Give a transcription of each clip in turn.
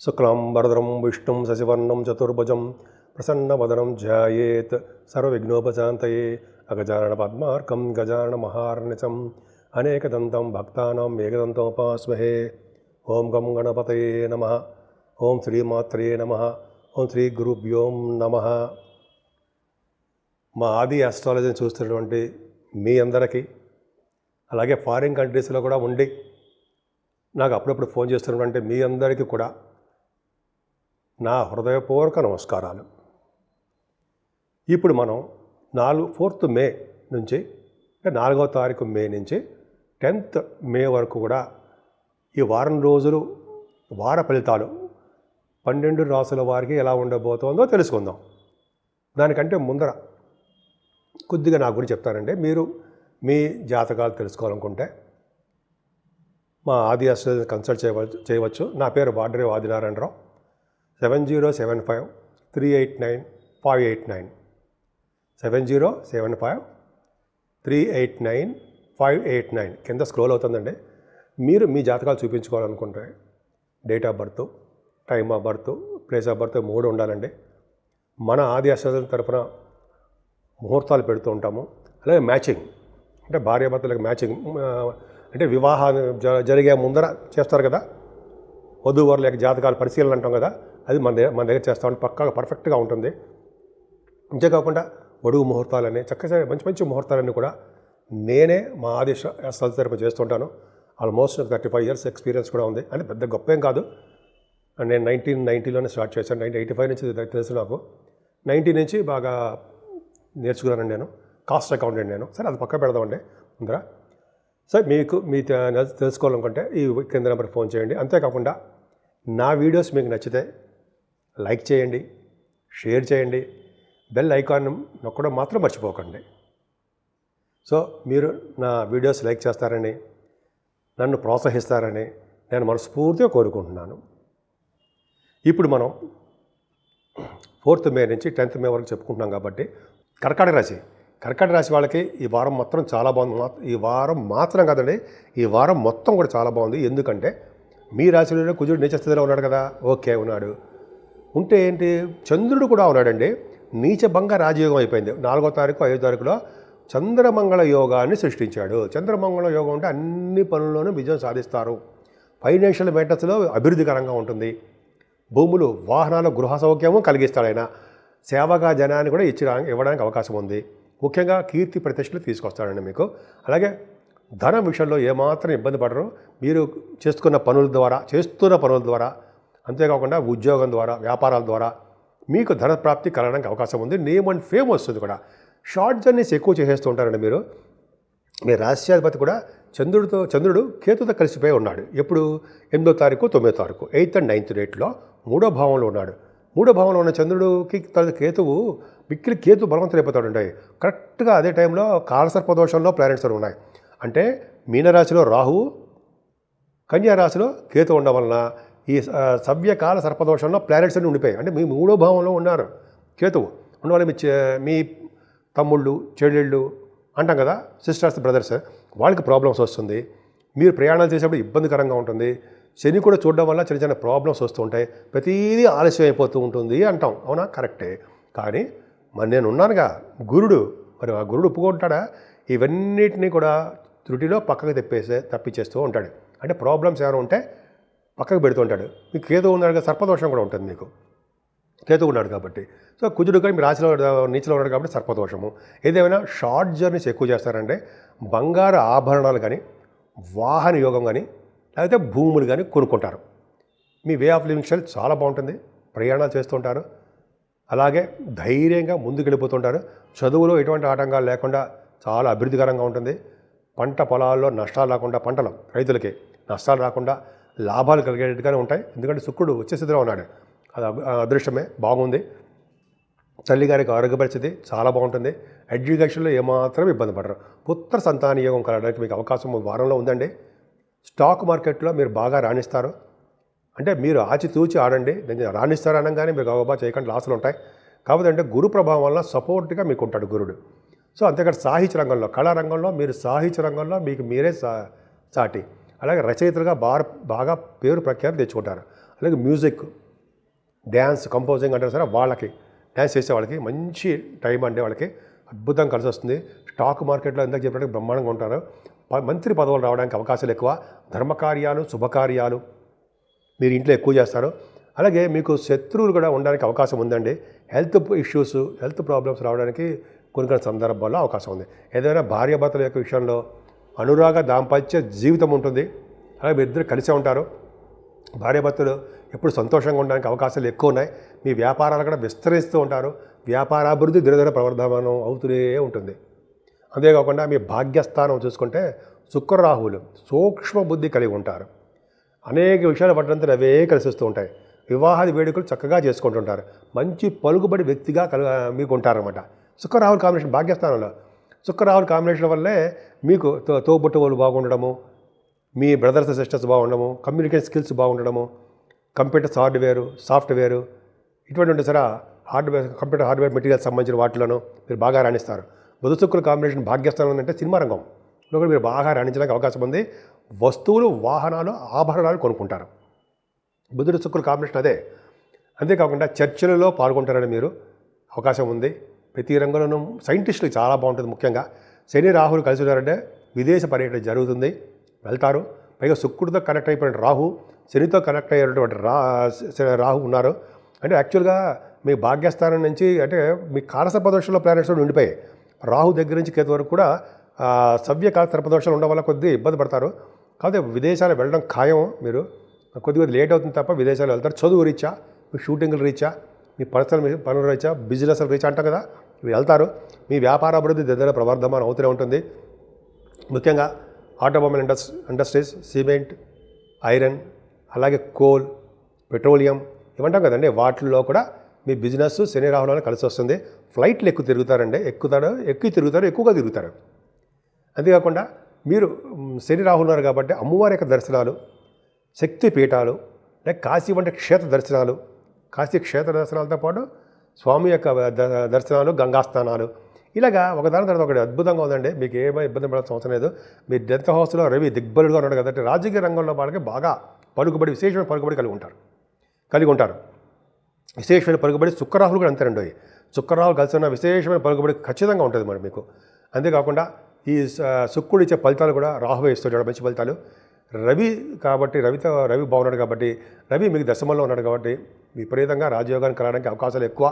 శుక్లాంబరధరం విష్ణుం శశివర్ణం చతుర్భుజం ప్రసన్నవదనం ధ్యాయేత్ సర్వవిఘ్నోపశాంతయే అగజానన పద్మార్కం గజానన మహార్నిశం అనేకదంతం భక్తానాం ఏకదంతముపాస్మహే. ఓం గం గణపతయే నమః. ఓం శ్రీమాత్రే నమః. ఓం శ్రీ గురుభ్యో నమః. మా ఆది ఆస్ట్రాలజీని చూస్తున్నటువంటి మీ అందరికీ, అలాగే ఫారిన్ కంట్రీస్లో కూడా ఉండి నాకు అప్పుడప్పుడు ఫోన్ చేస్తున్నటువంటి మీ అందరికీ కూడా నా హృదయపూర్వక నమస్కారాలు. ఇప్పుడు మనం 4th మే నుంచి, అంటే 4వ తారీఖు మే నుంచి 10th మే వరకు కూడా ఈ వారం రోజులు వార ఫలితాలు 12 రాసుల వారికి ఎలా ఉండబోతోందో తెలుసుకుందాం. దానికంటే ముందర కొద్దిగా నా గురించి చెప్తానండి. మీరు మీ జాతకాలు తెలుసుకోవాలనుకుంటే మా ఆది ఆస్ట్రాలజీ కన్సల్ట్ చేయవచ్చు. నా పేరు వాడ్రే ఆదినారాయణరావు. 7075389589 7075389589 కింద స్క్రోల్ అవుతుందండి. మీరు మీ జాతకాలు చూపించుకోవాలనుకుంటే date of birth, time of birth, place of birth 3 ఉండాలండి. మన ఆది ఆస్ట్రాలజీ తరఫున ముహూర్తాలు పెడుతూ ఉంటాము. అలాగే మ్యాచింగ్, అంటే భార్యాభర్తలకు మ్యాచింగ్, అంటే వివాహాలు జరిగే ముందర చేస్తారు కదా, వధూవరుల యొక్క జాతకాలు పరిశీలన అంటాం కదా, అది మన దగ్గర చేస్తామని పక్కాగా పర్ఫెక్ట్గా ఉంటుంది. అంతేకాకుండా ఒడుగు ముహూర్తాలని, చక్కగా మంచి మంచి ముహూర్తాలన్నీ కూడా నేనే మా ఆది ఆస్ట్రాలజీ తరఫున చేస్తుంటాను. ఆల్మోస్ట్ 35 years ఎక్స్పీరియన్స్ కూడా ఉంది. అంటే పెద్ద గొప్ప ఏం కాదు. నేను 1990లోనే స్టార్ట్ చేశాను. 1985 నుంచి తెలుసు నాకు. 90 నుంచి బాగా నేర్చుకున్నాను నేను. కాస్ట్ అకౌంటెంట్ నేను. సరే, అది పక్క పెడదామండి ముందర. సరే, మీ తెలుసుకోవాలనుకుంటే ఈ కింద నెంబర్ ఫోన్ చేయండి. అంతేకాకుండా నా వీడియోస్ మీకు నచ్చితే లైక్ చేయండి, షేర్ చేయండి, బెల్ ఐకాన్ నొక్కడం మాత్రం మర్చిపోకండి. సో మీరు నా వీడియోస్ లైక్ చేస్తారని, నన్ను ప్రోత్సహిస్తారని నేను మనస్ఫూర్తిగా కోరుకుంటున్నాను. ఇప్పుడు మనం 4th మే నుంచి 10th మే వరకు చెప్పుకుంటున్నాం కాబట్టి కర్కాటక రాశి వాళ్ళకి ఈ వారం మొత్తం చాలా బాగుంది. ఈ వారం మాత్రం కాదండి, ఈ వారం మొత్తం కూడా చాలా బాగుంది. ఎందుకంటే మీ రాశిలో కుజుడు నీచస్థితిలో ఉన్నాడు కదా. ఓకే, ఉన్నాడు. ఉంటే ఏంటి, చంద్రుడు కూడా ఉన్నాడండి. నీచభంగ రాజయోగం అయిపోయింది. 4వ తారీఖు 5వ తారీఖులో చంద్రమంగళ యోగాన్ని సృష్టించాడు. చంద్రమంగళ యోగం అంటే అన్ని పనుల్లోనూ విజయం సాధిస్తారు. ఫైనాన్షియల్ మ్యాటర్స్లో అభివృద్ధికరంగా ఉంటుంది. భూములు, వాహనాలు, గృహ సౌఖ్యము కలిగిస్తాడు ఆయన. సేవగా జనాన్ని కూడా ఇవ్వడానికి అవకాశం ఉంది. ముఖ్యంగా కీర్తి ప్రతిష్టలు తీసుకొస్తాడండి మీకు. అలాగే ధనం విషయంలో ఏమాత్రం ఇబ్బంది పడరు. మీరు చేస్తున్న పనుల ద్వారా, అంతేకాకుండా ఉద్యోగం ద్వారా, వ్యాపారాల ద్వారా మీకు ధన ప్రాప్తి కలగడానికి అవకాశం ఉంది. నేమ్ అండ్ ఫేమ్ వస్తుంది కూడా. షార్ట్ జర్నీస్ ఎక్కువ చేసేస్తూ ఉంటారండి మీరు. మీ రాశ్యాధిపతి కూడా చంద్రుడు కేతుతో కలిసిపోయి ఉన్నాడు. ఎప్పుడు 8వ తారీఖు 9వ తారీఖు 8th and 9th డేట్లో 3వ భావంలో ఉన్నాడు. 3వ భావంలో ఉన్న చంద్రుడికి కేతువు మిక్కిలి కేతు బలవంతులైపోతాడు. కరెక్ట్గా అదే టైంలో కాలసర్పదోషంలో ప్లానెట్స్ ఉన్నాయి. అంటే మీనరాశిలో రాహువు, కన్యారాశిలో కేతు ఉండడం వలన ఈ సవ్యకాల సర్పదోషంలో ప్లానెట్స్ అన్ని ఉండిపోయాయి. అంటే మీ 3వ భావంలో ఉన్నారు కేతువు ఉండవల్ల మీ తమ్ముళ్ళు, చెల్లెళ్ళు అంటాం కదా, సిస్టర్స్, బ్రదర్స్, వాళ్ళకి ప్రాబ్లమ్స్ వస్తుంది. మీరు ప్రయాణాలు చేసేప్పుడు ఇబ్బందికరంగా ఉంటుంది. శని కూడా చూడడం వల్ల చిన్న చిన్న ప్రాబ్లమ్స్ వస్తూ ఉంటాయి. ప్రతిదీ ఆలస్యం అయిపోతూ ఉంటుంది అంటాం. అవునా? కరెక్టే. కానీ మరి నేను ఉన్నానుగా గురుడు, మరి ఆ గురుడు ఒప్పుకుంటాడా? ఇవన్నిటినీ కూడా త్రుటిలో పక్కకు తప్పించేస్తూ ఉంటాడు. అంటే ప్రాబ్లమ్స్ ఏమైనా ఉంటే పక్కకు పెడుతూ ఉంటాడు. మీకు కేతు ఉన్నాడు కదా, సర్పదోషం కూడా ఉంటుంది మీకు. కేతు ఉన్నాడు కాబట్టి. సో కుజుడు కానీ మీ రాశిలో నీచలో ఉన్నాడు కాబట్టి సర్పదోషము. ఏదేమైనా షార్ట్ జర్నీస్ ఎక్కువ చేస్తారంటే బంగారు ఆభరణాలు కానీ, వాహన యోగం కానీ, లేకపోతే భూములు కానీ కొనుక్కుంటారు. మీ వే ఆఫ్ లివింగ్ స్టైల్ చాలా బాగుంటుంది. ప్రయాణాలు చేస్తుంటారు. అలాగే ధైర్యంగా ముందుకు వెళ్ళిపోతుంటారు. చదువులో ఎటువంటి ఆటంకాలు లేకుండా చాలా అభివృద్ధికరంగా ఉంటుంది. పంట పొలాల్లో నష్టాలు రాకుండా, రైతులకి నష్టాలు రాకుండా లాభాలు కలిగేట్టుగానే ఉంటాయి. ఎందుకంటే శుక్రుడు వచ్చే స్థితిలో ఉన్నాడు. అది అదృష్టమే, బాగుంది. తల్లిగారికి ఆరోగ్య పరిస్థితి చాలా బాగుంటుంది. ఎడ్యుకేషన్లో ఏమాత్రం ఇబ్బంది పడరు. పుత్ర సంతాన యోగం కలగడానికి మీకు అవకాశం వారంలో ఉందండి. స్టాక్ మార్కెట్లో మీరు బాగా రాణిస్తారు. అంటే మీరు ఆచితూచి ఆడండి. నేను రాణిస్తారు అనగానే మీరు గౌరవ చేయకుండా లాసులు ఉంటాయి. కాబట్టి అంటే గురు ప్రభావం వల్ల సపోర్ట్గా మీకు ఉంటాడు గురుడు. సో అంతేకాదు సాహిత్య రంగంలో, కళారంగంలో మీరు సాహిత్య రంగంలో మీకు మీరే సాటి. అలాగే రచయితలుగా బాగా పేరు ప్రఖ్యాతి తెచ్చుకుంటారు. అలాగే మ్యూజిక్, డ్యాన్స్, కంపోజింగ్ అంటారు సరే, వాళ్ళకి డ్యాన్స్ చేసే వాళ్ళకి మంచి టైం అండి. వాళ్ళకి అద్భుతంగా కలిసి వస్తుంది. స్టాక్ మార్కెట్లో ఇందాక చెప్పినట్టు బ్రహ్మాండంగా ఉంటారు. మంత్రి పదవులు రావడానికి అవకాశాలు ఎక్కువ. ధర్మకార్యాలు, శుభకార్యాలు మీరు ఇంట్లో ఎక్కువ చేస్తారు. అలాగే మీకు శత్రువులు కూడా ఉండడానికి అవకాశం ఉందండి. హెల్త్ ఇష్యూస్, హెల్త్ ప్రాబ్లమ్స్ రావడానికి కొన్ని సందర్భాల్లో అవకాశం ఉంది. ఏదైనా భార్యాభర్తల యొక్క విషయంలో అనురాగ దాంపత్య జీవితం ఉంటుంది. అలాగే మీ ఇద్దరు కలిసే ఉంటారు. భార్యాభర్తలు ఎప్పుడు సంతోషంగా ఉండడానికి అవకాశాలు ఎక్కువ ఉన్నాయి. మీ వ్యాపారాలు కూడా విస్తరిస్తూ ఉంటారు. వ్యాపారాభివృద్ధి దినదిన ప్రవర్ధమానం అవుతూనే ఉంటుంది. అంతేకాకుండా మీ భాగ్యస్థానం చూసుకుంటే శుక్రరాహువులు సూక్ష్మ బుద్ధి కలిగి ఉంటారు. అనేక విషయాలు పట్టడంతో అవే కలిసి వస్తూ ఉంటాయి. వివాహాది వేడుకలు చక్కగా చేసుకుంటుంటారు. మంచి పలుకుబడి వ్యక్తిగా మీకు ఉంటారన్నమాట. శుక్రరాహుల కాంబినేషన్ భాగ్యస్థానంలో శుక్రరాహుల కాంబినేషన్ వల్లే మీకు తోబుట్టువులు బాగుండడము, మీ బ్రదర్స్ సిస్టర్స్ బాగుండడము, కమ్యూనికేషన్ స్కిల్స్ బాగుండడము, కంప్యూటర్స్ హార్డ్వేరు, సాఫ్ట్వేరు ఇటువంటి సరే కంప్యూటర్ హార్డ్వేర్ మెటీరియల్స్ సంబంధించిన వాటిలోనూ మీరు బాగా రాణిస్తారు. బుధ శుక్రుల కాంబినేషన్ భాగ్యస్థానం అంటే సినిమా రంగంలో కూడా మీరు బాగా రాణించడానికి అవకాశం ఉంది. వస్తువులు, వాహనాలు, ఆభరణాలు కొనుక్కుంటారు. బుధుడు శుక్రుల కాంబినేషన్ అదే. అంతేకాకుండా చర్చలలో పాల్గొంటారని మీరు అవకాశం ఉంది. ప్రతి రంగంలోనూ సైంటిస్టులకు చాలా బాగుంటుంది. ముఖ్యంగా శని రాహులు కలిసి ఉన్నారంటే విదేశ పర్యటన జరుగుతుంది, వెళ్తారు. పైగా శుక్రుడితో కనెక్ట్ అయిపోయిన రాహు, శనితో కనెక్ట్ అయ్యేటువంటి రాహు ఉన్నారు. అంటే యాక్చువల్గా మీ భాగ్యస్థానం నుంచి అంటే మీ కాలసర్పదోషంలో ప్లానెట్స్ ఉండిపోయాయి. రాహు దగ్గర నుంచి కేతు వరకు కూడా సవ్య కాలసర్పదోషాలు ఉండడం వల్ల కొద్దిగా ఇబ్బంది పడతారు. కాకపోతే విదేశాలు వెళ్ళడం ఖాయం. మీరు కొద్దిగా లేట్ అవుతుంది తప్ప విదేశాలు వెళ్తారు. చదువు రీచా, మీ షూటింగ్లు రీచా, మీ పర్సనల్ పనులు రీచా, బిజినెస్ రీచా అంటాం కదా, ఇవి వెళ్తారు. మీ వ్యాపార అభివృద్ధి దగ్గర ప్రవర్ధమానం అవుతూనే ఉంటుంది. ముఖ్యంగా ఆటోమొబైల్ ఇండస్ట్రీస్, సిమెంట్, ఐరన్, అలాగే కోల్, పెట్రోలియం ఇవంటాం కదండి, వాటిల్లో కూడా మీ బిజినెస్ శని రాహులను కలిసి వస్తుంది. ఫ్లైట్లు ఎక్కువ తిరుగుతారండి, ఎక్కువగా తిరుగుతారు. అంతేకాకుండా మీరు శని రాహులు ఉన్నారు కాబట్టి అమ్మవారి యొక్క దర్శనాలు, శక్తి పీఠాలు, లేక కాశీ వంటి క్షేత్ర దర్శనాలు, కాశీ క్షేత్ర దర్శనాలతో పాటు స్వామి యొక్క దర్శనాలు, గంగాస్నానాలు ఇలాగా ఒకదాని తర్వాత ఒకటి అద్భుతంగా ఉందండి. మీకు ఏమైనా ఇబ్బంది పడాల్సిన అవసరం లేదు. మీ డెత్ హౌస్లో రవి దిగ్బలుడుగా ఉన్నాడు కదంటే రాజకీయ రంగంలో వాళ్ళకి బాగా విశేషమైన పలుకుబడి కలిగి ఉంటారు. విశేషమైన పలుకుబడి శుక్రరాహులు కూడా అంతేనండి. శుక్రరాహులు కలిసి ఉన్న విశేషమైన పలుకుబడి ఖచ్చితంగా ఉంటుంది మరి మీకు. అంతేకాకుండా ఈ శుక్రుడు ఇచ్చే ఫలితాలు కూడా రాహువే ఇస్తున్నాడు, మంచి ఫలితాలు. రవి బాగున్నాడు కాబట్టి, రవి మీకు దశమంలో ఉన్నాడు కాబట్టి విపరీతంగా రాజయోగాన్ని కలగడానికి అవకాశాలు ఎక్కువ.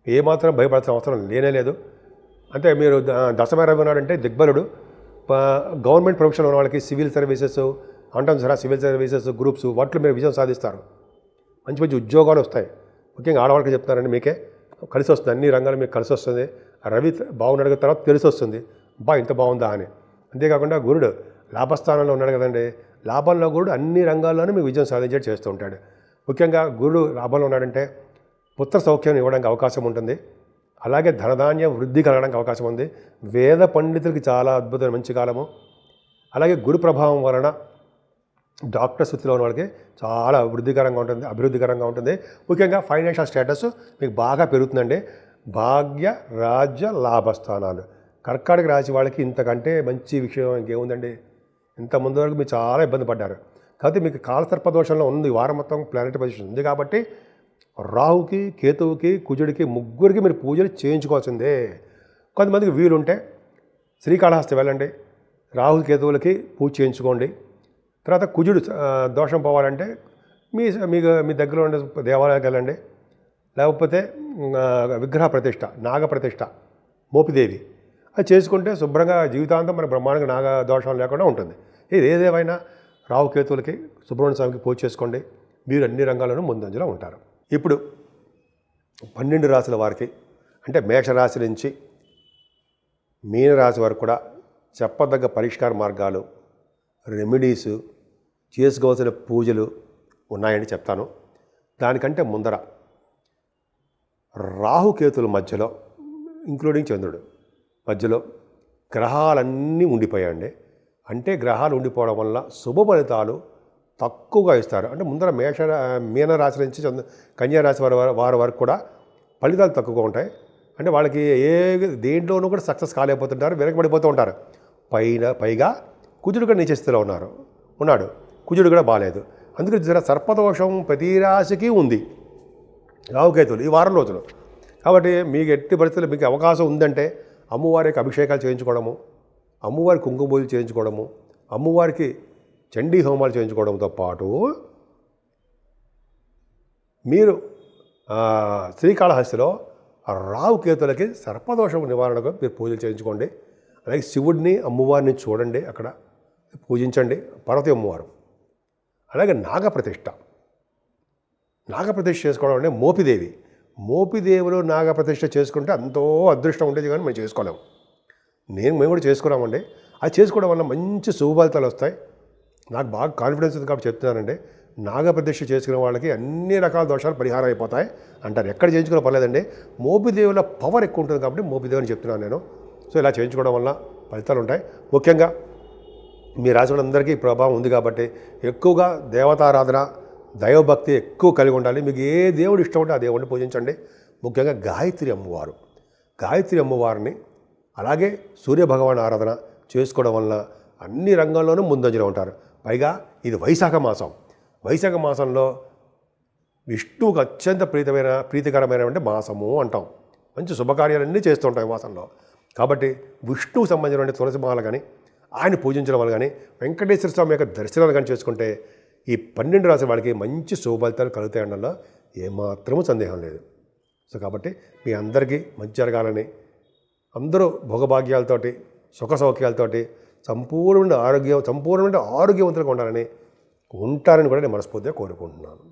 ఏమాత్రం భయపడాల్సిన అవసరం లేదు. అంటే మీరు దశమ రవి ఉన్నాడంటే దిగ్బలుడు. గవర్నమెంట్ ప్రొఫెషన్లో ఉన్న వాళ్ళకి సివిల్ సర్వీసెస్ అంటాం సరే, సివిల్ సర్వీసెస్ గ్రూప్స్ వాటిలో మీరు విజయం సాధిస్తారు. మంచి ఉద్యోగాలు వస్తాయి. ముఖ్యంగా ఆడవాళ్ళకి చెప్తున్నారండి, మీకే కలిసి వస్తుంది. అన్ని రంగాలు మీకు కలిసి వస్తుంది. రవి బాగున్నాడు తర్వాత తెలిసి వస్తుంది, ఇంత బాగుందా అని. అంతేకాకుండా గురుడు లాభస్థానంలో ఉన్నాడు కదండి, లాభంలో గురుడు అన్ని రంగాల్లోనూ మీకు విజయం సాధించేట్టు చేస్తూ ఉంటాడు. ముఖ్యంగా గురుడు లాభంలో ఉన్నాడంటే పుత్ర సౌఖ్యం ఇవ్వడానికి అవకాశం ఉంటుంది. అలాగే ధనధాన్యం వృద్ధి కలగడానికి అవకాశం ఉంది. వేద పండితులకి చాలా అద్భుతమైన మంచి కాలము. అలాగే గురు ప్రభావం వలన డాక్టర్ వృత్తిలో ఉన్న వాళ్ళకి చాలా అభివృద్ధికరంగా ఉంటుంది. ముఖ్యంగా ఫైనాన్షియల్ స్టేటస్ మీకు బాగా పెరుగుతుందండి. భాగ్య, రాజ్య, లాభస్థానాలు కర్కాటక రాశి వాళ్ళకి ఇంతకంటే మంచి విషయం ఇంకేముందండి. ఇంత ముందు వరకు మీరు చాలా ఇబ్బంది పడ్డారు. కాబట్టి మీకు కాలసర్పదోషంలో ఉంది. వారం మొత్తం ప్లానెట్ పొజిషన్ ఉంది కాబట్టి రాహుకి, కేతువుకి, కుజుడికి ముగ్గురికి మీరు పూజలు చేయించుకోవాల్సిందే. కొంతమందికి వీలుంటే శ్రీకాళహస్తి వెళ్ళండి, రాహు కేతువులకి పూజ చేయించుకోండి. తర్వాత కుజుడు దోషం పోవాలంటే మీ దగ్గర ఉండే దేవాలయానికి వెళ్ళండి. లేకపోతే విగ్రహ ప్రతిష్ట, నాగ ప్రతిష్ట, మోపిదేవి అది చేసుకుంటే శుభ్రంగా జీవితాంతం మన బ్రహ్మాండంగా నాగ దోషం లేకుండా ఉంటుంది. ఇది ఏదేమైనా రాహుకేతువులకి, సుబ్రహ్మణ్య స్వామికి పూజ చేసుకోండి. మీరు అన్ని రంగాల్లోనూ ముందంజలో ఉంటారు. ఇప్పుడు 12 రాశుల వారికి అంటే మేషరాశి నుంచి మీనరాశి వరకు కూడా చెప్పదగ్గ పరిష్కార మార్గాలు, రెమెడీసు, చేసుకోవాల్సిన పూజలు ఉన్నాయని చెప్తాను. దానికంటే ముందర రాహుకేతుల మధ్యలో, ఇంక్లూడింగ్ చంద్రుడు మధ్యలో గ్రహాలన్నీ ఉండిపోయాయండి. అంటే గ్రహాలు ఉండిపోవడం వల్ల శుభ ఫలితాలు తక్కువగా ఇస్తారు. అంటే ముందర మీనరాశి నుంచి కన్యారాశి వారి వరకు కూడా ఫలితాలు తక్కువగా ఉంటాయి. అంటే వాళ్ళకి దేంట్లోనూ కూడా సక్సెస్ కాలేకపోతుంటారు, వెనకబడిపోతూ ఉంటారు. పైగా కుజుడు కూడా నీచ స్థితిలో ఉన్నాడు. కుజుడు కూడా బాగాలేదు. అందుకే జర సర్పదోషం ప్రతి రాశికి ఉంది రావుకేతులు ఈ వారం రోజులు. కాబట్టి మీకు ఎట్టి పరిస్థితుల్లో మీకు అవకాశం ఉందంటే అమ్మవారికి అభిషేకాలు చేయించుకోవడము, అమ్మవారి కుంకుమ పూజలు చేయించుకోవడము, అమ్మవారికి చండీ హోమాలు చేయించుకోవడంతో పాటు మీరు శ్రీకాళహస్తిలో రావుకేతులకి సర్పదోషం నివారణకు మీరు పూజలు చేయించుకోండి. అలాగే శివుడిని అమ్మవారిని చూడండి, అక్కడ పూజించండి, పార్వతీ అమ్మవారు. అలాగే నాగప్రతిష్ఠ చేసుకోవడం అంటే మోపిదేవులు నాగప్రతిష్ఠ చేసుకుంటే ఎంతో అదృష్టం ఉండేది, కానీ మేము చేసుకోలేము. మేము కూడా చేసుకున్నామండి. అది చేసుకోవడం వల్ల మంచి శుభఫలితాలు వస్తాయి. నాకు బాగా కాన్ఫిడెన్స్ ఉంది కాబట్టి చెప్తున్నానండి. నాగప్రతిష్ఠ చేసుకునే వాళ్ళకి అన్ని రకాల దోషాలు పరిహారం అయిపోతాయి అంటారు. ఎక్కడ చేయించుకున్నా పర్లేదండి. మోపిదేవుల పవర్ ఎక్కువ ఉంటుంది కాబట్టి మోపిదేవుని చెప్తున్నాను నేను. సో ఇలా చేయించుకోవడం వల్ల ఫలితాలు ఉంటాయి. ముఖ్యంగా మీ రాశి వాళ్ళందరికీ ప్రభావం ఉంది కాబట్టి ఎక్కువగా దేవతారాధన, దైవభక్తి ఎక్కువ కలిగి ఉండాలి. మీకు ఏ దేవుడు ఇష్టం ఉంటే ఆ దేవుడిని పూజించండి. ముఖ్యంగా గాయత్రి అమ్మవారిని అలాగే సూర్యభగవాన్ ఆరాధన చేసుకోవడం వలన అన్ని రంగాల్లోనూ ముందంజలో ఉంటారు. పైగా ఇది వైశాఖ మాసంలో విష్ణువుకు అత్యంత ప్రీతికరమైన మాసము అంటాం. మంచి శుభకార్యాలన్నీ చేస్తుంటాయి మాసంలో. కాబట్టి విష్ణువుకు సంబంధించిన తులసి మాల కానీ, ఆయన పూజించడం వల్ల కానీ, వెంకటేశ్వర స్వామి యొక్క దర్శనాలు కానీ చేసుకుంటే ఈ 12 రాశుల వాళ్ళకి మంచి శుభఫలితాలు కలుగుతాయి అనడంలో ఏమాత్రమూ సందేహం లేదు. సో కాబట్టి మీ అందరికీ మంచి జరగాలని, అందరూ భోగభాగ్యాలతోటి, సుఖ సౌఖ్యాలతోటి సంపూర్ణమైన ఆరోగ్యవంతులుగా ఉంటారని కూడా నేను మనస్ఫూర్తిగా కోరుకుంటున్నాను.